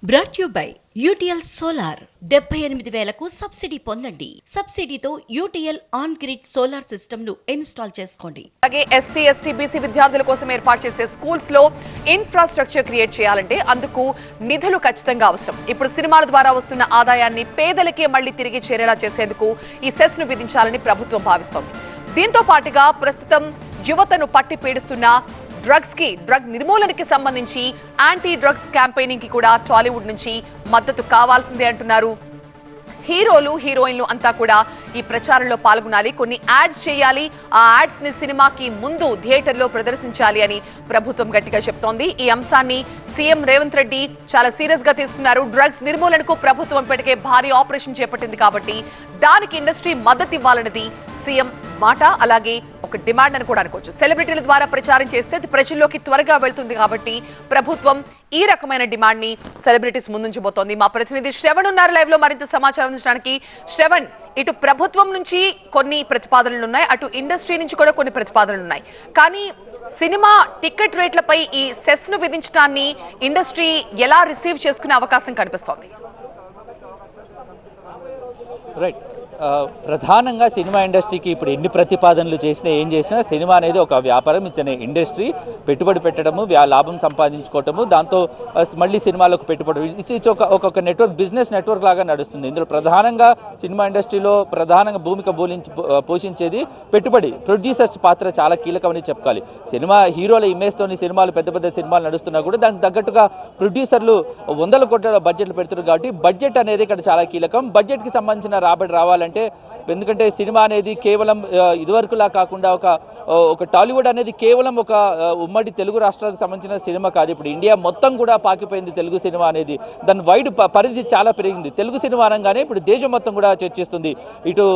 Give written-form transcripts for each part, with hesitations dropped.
Brought you by UTL solar 78,000కు subsidy పొందండి. సబ్సిడీతో UTL on grid solar system ను ఇన్స్టాల్ చేసుకోండి. అలాగే ఎస్సీ ఎస్టీ బీసీ విద్యార్థుల కోసం ఏర్పాటు చేసే స్కూల్స్ లో ఇన్ఫ్రాస్ట్రక్చర్ క్రియేట్ చేయాలంటే అందుకు నిధులు ఖచ్చితంగా అవసరం. ఇప్పుడు సినిమాల ద్వారా వస్తున్న ఆదాయాన్ని పేదలకే మళ్లీ తిరిగి చేరేలా చేసేందుకు ఈ సెస్ ను విధించాలని ప్రభుత్వం భావిస్తోంది. దీంతో పాటుగా ప్రస్తుతం యువతను పట్టి పీడిస్తున్న డ్రగ్ నిర్మూలనకి సంబంధించి యాంటీ డ్రగ్స్ క్యాంపెయినింగ్ కి కూడా టాలీవుడ్ నుంచి మద్దతు కావాల్సిందే అంటున్నారు. హీరోలు హీరోయిన్లు అంతా కూడా ఈ ప్రచారంలో పాల్గొనాలి, కొన్ని యాడ్స్ చేయాలి, ఆ యాడ్స్ ని సినిమాకి ముందు థియేటర్లో ప్రదర్శించాలి అని ప్రభుత్వం గట్టిగా చెప్తోంది. ఈ అంశాన్ని సీఎం రేవంత్ రెడ్డి చాలా సీరియస్ గా తీసుకున్నారు. డ్రగ్స్ నిర్మూలనకు ప్రభుత్వం ఇప్పటికే భారీ ఆపరేషన్ చేపట్టింది కాబట్టి దానికి ఇండస్ట్రీ మద్దతు ఇవ్వాలన్నది సీఎం మాట, అలాగే ఒక డిమాండ్ అని కూడా అనుకోవచ్చు. సెలబ్రిటీల ద్వారా ప్రచారం చేస్తే అది ప్రజల్లోకి త్వరగా వెళ్తుంది కాబట్టి ప్రభుత్వం ఈ రకమైన డిమాండ్ ని సెలబ్రిటీస్ ముందుంచబోతోంది. మా ప్రతినిధి శ్రవణ్ ఉన్నారు లైవ్ లో మరింత సమాచారం అందించడానికి. శ్రవణ్, ఇటు ప్రభుత్వం నుంచి కొన్ని ప్రతిపాదనలు ఉన్నాయి, అటు ఇండస్ట్రీ నుంచి కూడా కొన్ని ప్రతిపాదనలు ఉన్నాయి. కానీ సినిమా టికెట్ రేట్లపై ఈ సెస్ ను విధించడాన్ని ఇండస్ట్రీ ఎలా రిసీవ్ చేసుకునే అవకాశం కనిపిస్తోంది? రైట్, ప్రధానంగా సినిమా ఇండస్ట్రీకి ఇప్పుడు ఎన్ని ప్రతిపాదనలు చేసినా ఏం చేసినా సినిమా అనేది ఒక వ్యాపారం, ఇచ్చిన ఇండస్ట్రీ. పెట్టుబడి పెట్టడము, లాభం సంపాదించుకోవటము, దాంతో మళ్ళీ సినిమాలకు పెట్టుబడి ఇచ్చి ఒక నెట్వర్క్, బిజినెస్ నెట్వర్క్ లాగా నడుస్తుంది. ఇందులో ప్రధానంగా సినిమా ఇండస్ట్రీలో ప్రధానంగా భూమిక పోషించేది పెట్టుబడి. ప్రొడ్యూసర్స్ పాత్ర చాలా కీలకమని చెప్పుకోవాలి. సినిమా హీరోల ఇమేజ్తోని సినిమాలు, పెద్ద పెద్ద సినిమాలు నడుస్తున్నా కూడా దానికి తగ్గట్టుగా ప్రొడ్యూసర్లు వందల కోట్ల బడ్జెట్లు పెడుతున్నారు కాబట్టి బడ్జెట్ అనేది ఇక్కడ చాలా కీలకం. బడ్జెట్కి సంబంధించిన రాబడి రావాలంటే, ఎందుకంటే సినిమా అనేది కేవలం ఇదివరకులా కాకుండా ఒక టాలీవుడ్ అనేది కేవలం ఒక ఉమ్మడి తెలుగు రాష్ట్రాలకు సంబంధించిన సినిమా కాదు. ఇప్పుడు ఇండియా మొత్తం కూడా పాకిపోయింది తెలుగు సినిమా అనేది. దాని వైడ్ పరిధి చాలా పెరిగింది. తెలుగు సినిమా అనగానే ఇప్పుడు దేశం మొత్తం కూడా చర్చిస్తుంది. ఇటు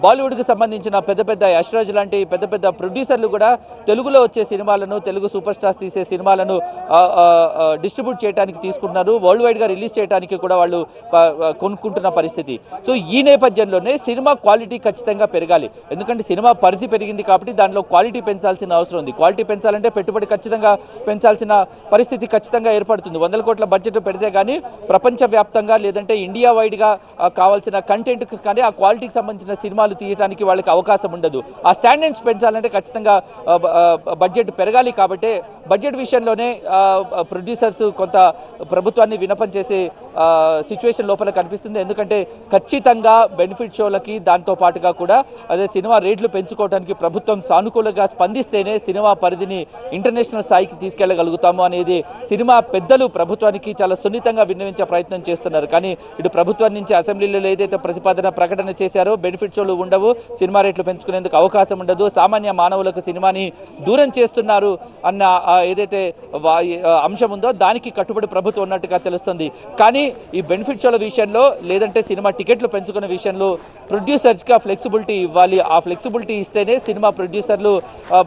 బాలీవుడ్కి సంబంధించిన పెద్ద పెద్ద యశ్రాజ్ లాంటి పెద్ద పెద్ద ప్రొడ్యూసర్లు కూడా తెలుగులో వచ్చే సినిమాలను, తెలుగు సూపర్ స్టార్స్ తీసే సినిమాలను డిస్ట్రిబ్యూట్ చేయడానికి తీసుకుంటున్నారు. వరల్డ్ వైడ్గా రిలీజ్ చేయడానికి కూడా వాళ్ళు కొనుక్కుంటున్న పరిస్థితి. సో ఈ నేపథ్యంలోనే సినిమా క్వాలిటీ ఖచ్చితంగా పెరగాలి. ఎందుకంటే సినిమా పరిధి పెరిగింది కాబట్టి దానిలో క్వాలిటీ పెంచాల్సిన అవసరం ఉంది. క్వాలిటీ పెంచాలంటే పెట్టుబడి ఖచ్చితంగా పెంచాల్సిన పరిస్థితి ఖచ్చితంగా ఏర్పడుతుంది. 100 కోట్ల బడ్జెట్ పెడితే కానీ ప్రపంచవ్యాప్తంగా లేదంటే ఇండియా వైడ్గా కావాల్సిన కంటెంట్కి కానీ ఆ క్వాలిటీకి సంబంధించిన సినిమాలు తీయడానికి వాళ్ళకి అవకాశం ఉండదు. ఆ స్టాండర్డ్స్ పెంచాలంటే ఖచ్చితంగా బడ్జెట్ పెరగాలి. కాబట్టి బడ్జెట్ విషయంలోనే ప్రొడ్యూసర్స్ కొంత ప్రభుత్వాన్ని వినపం చేసే సిచ్యువేషన్ లోపల కనిపిస్తుంది. ఎందుకంటే ఖచ్చితంగా బెనిఫిట్ షోలకి, దాంతో పాటుగా కూడా అదే సినిమా రేట్లు పెంచుకోవడానికి ప్రభుత్వం సానుకూలంగా స్పందిస్తేనే సినిమా పరిధిని ఇంటర్నేషనల్ స్థాయికి తీసుకెళ్లగలుగుతాము అనేది సినిమా పెద్దలు ప్రభుత్వానికి చాలా సున్నితంగా విన్నవించే ప్రయత్నం చేస్తున్నారు. కానీ ఇటు ప్రభుత్వం నుంచి అసెంబ్లీలో ఏదైతే ప్రకటన చేశారో బెనిఫిట్ షోలు ఉండవు, సినిమా రేట్లు పెంచుకునేందుకు అవకాశం ఉండదు, సామాన్య మానవులకు సినిమాని దూరం చేస్తున్నారు అన్న ఏదైతే అంశం ఉందో దానికి కట్టుబడి ప్రభుత్వం ఉన్నట్టుగా తెలుస్తుంది. కానీ ఈ బెనిఫిట్ షోల విషయంలో లేదంటే సినిమా టికెట్లు పెంచుకునే విషయంలో ప్రొడ్యూసర్స్కి ఆ ఫ్లెక్సిబిలిటీ ఇవ్వాలి. ఆ ఫ్లెక్సిబిలిటీ ఇస్తేనే సినిమా ప్రొడ్యూసర్లు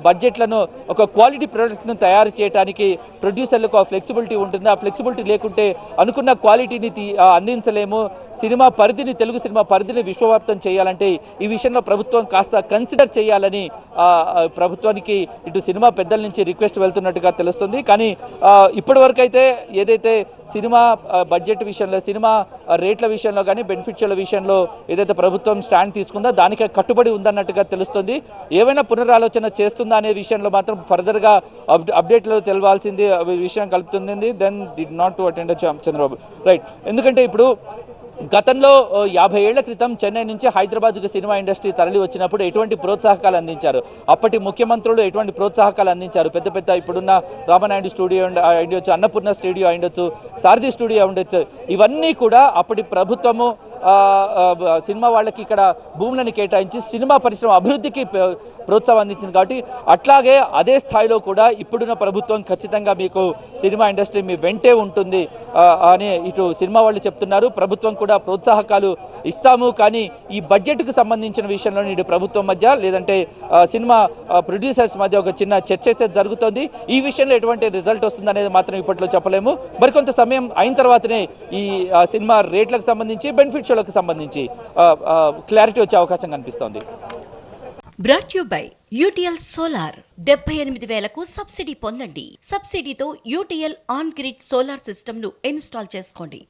బడ్జెట్లను, ఒక క్వాలిటీ ప్రోడక్ట్ను తయారు చేయడానికి ప్రొడ్యూసర్లకు ఆ ఫ్లెక్సిబిలిటీ ఉంటుంది. ఆ ఫ్లెక్సిబిలిటీ లేకుంటే అనుకున్న క్వాలిటీని అందించలేము. సినిమా పరిధిని, తెలుగు సినిమా పరిధిని విశ్వవ్యాప్తం చేయాలంటే ఈ విషయంలో ప్రభుత్వం కాస్త కన్సిడర్ చేయాలని ప్రభుత్వానికి ఇటు సినిమా పెద్దల నుంచి రిక్వెస్ట్ వెళ్తున్నట్టుగా తెలుస్తుంది. కానీ ఇప్పటి వరకు అయితే ఏదైతే సినిమా బడ్జెట్ విషయంలో, సినిమా రేట్ల విషయంలో కానీ బెనిఫిట్ షోల విషయంలో ఏదైతే ప్రభుత్వం స్టాండ్ తీసుకుందో దానికి కట్టుబడి ఉందన్నట్టుగా తెలుస్తుంది. ఏమైనా పునరాలోచన చేస్తుందా అనే విషయంలో మాత్రం ఫర్దర్గా అప్డేట్లో తెలవాల్సింది విషయం కలుపుతుంది. Then did not to attend Chandrababu. Right, ఎందుకంటే ఇప్పుడు గతంలో 50 ఏళ్ల క్రితం చెన్నై నుంచి హైదరాబాద్కు సినిమా ఇండస్ట్రీ తరలి వచ్చినప్పుడు ఎటువంటి ప్రోత్సాహకాలు అందించారు, అప్పటి ముఖ్యమంత్రులు ఎటువంటి ప్రోత్సాహకాలు అందించారు. పెద్ద పెద్ద ఇప్పుడున్న రామనాయుడు స్టూడియో ఉండొచ్చు, అన్నపూర్ణ స్టూడియో ఉండొచ్చు, సారథి స్టూడియో ఉండొచ్చు, ఇవన్నీ కూడా అప్పటి ప్రభుత్వము సినిమా వాళ్ళకి ఇక్కడ భూములను కేటాయించి సినిమా పరిశ్రమ అభివృద్ధికి ప్రోత్సాహం అందించింది. కాబట్టి అట్లాగే అదే స్థాయిలో కూడా ఇప్పుడున్న ప్రభుత్వం ఖచ్చితంగా మీకు సినిమా ఇండస్ట్రీ మీ వెంటే ఉంటుంది అని ఇటు సినిమా వాళ్ళు చెప్తున్నారు. ప్రభుత్వం కూడా ప్రోత్సాహకాలు ఇస్తాము, కానీ ఈ బడ్జెట్కు సంబంధించిన విషయంలో ఇటు ప్రభుత్వం మధ్య లేదంటే సినిమా ప్రొడ్యూసర్స్ మధ్య ఒక చిన్న చర్చ జరుగుతుంది. ఈ విషయంలో ఎటువంటి రిజల్ట్ వస్తుంది అనేది మాత్రం ఇప్పట్లో చెప్పలేము. మరికొంత సమయం అయిన తర్వాతనే ఈ సినిమా రేట్లకు సంబంధించి, బెనిఫిట్ షోలకు సంబంధించి క్లారిటీ వచ్చే అవకాశం కనిపిస్తోంది. Brought you by UTL solar 78,000కు సబ్సిడీ పొందండి. సబ్సిడీతో UTL on grid solar system ను ఇన్స్టాల్ చేసుకోండి.